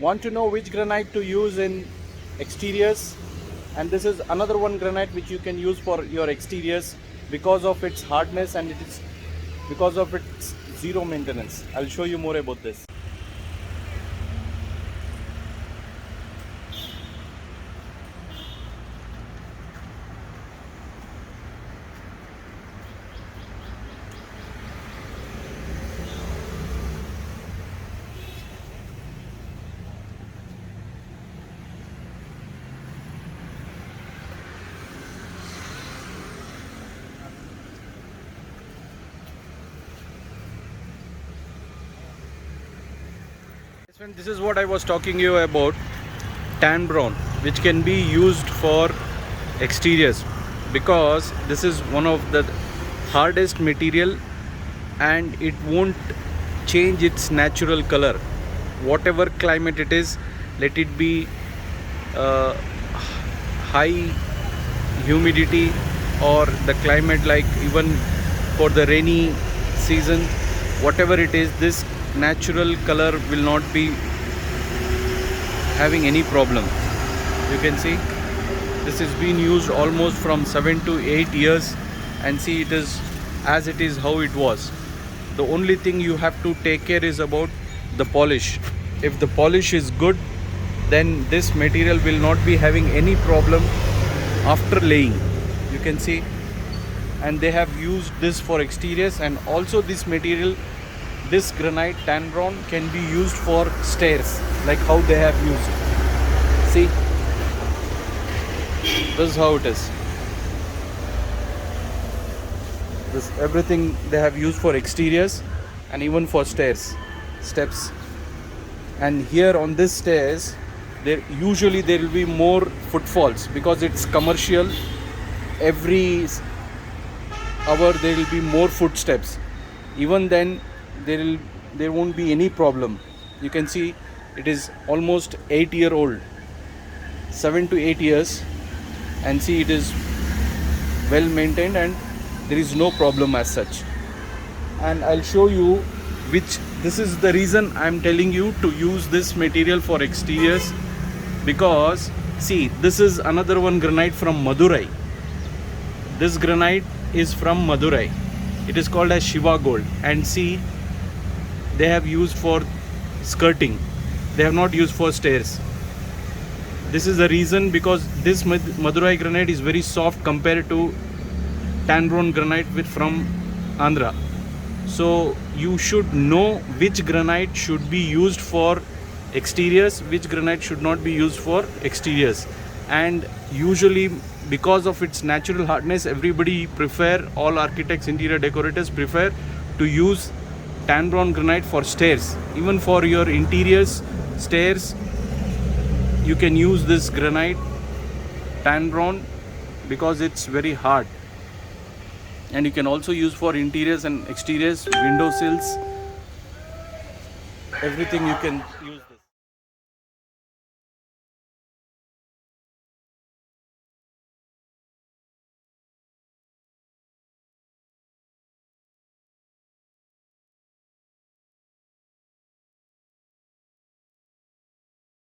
Want to know which granite to use in exteriors? And this is another one granite which you can use for your exteriors because of its hardness and it is because of its zero maintenance. I'll show you more about this. This is what I was talking you about, tan brown, which can be used for exteriors because this is one of the hardest material and it won't change its natural color. Whatever climate it is, let it be high humidity or the climate like even for the rainy season, whatever it is, this natural color will not be having any problem. You can see this is being used almost from 7 to 8 years and see it is as it is how it was. The only thing you have to take care is about the polish. If the polish is good, then this material will not be having any problem after laying. You can see, and they have used this for exteriors, and also this material, this granite tan brown, can be used for stairs like how they have used. See, this is how it is. This everything they have used for exteriors and even for steps. And here on this stairs, there will be more footfalls because it's commercial. Every hour there will be more footsteps. Even then there won't be any problem. You can see it is almost 8-year-old, 7 to 8 years, and see it is well maintained and there is no problem as such. And I'll show you this is the reason I'm telling you to use this material for exteriors, because see, this is another one granite from Madurai. This granite is from Madurai. It is called as Shiva Gold, and see, they have used for skirting. They have not used for stairs. This is the reason, because this Madurai granite is very soft compared to tan brown granite from Andhra. So you should know which granite should be used for exteriors, which granite should not be used for exteriors. And usually, because of its natural hardness, everybody prefer, all architects, interior decorators prefer to use tan brown granite for stairs. Even for your interiors, stairs, you can use this granite tan brown because it's very hard. And you can also use for interiors and exteriors, window sills, everything you can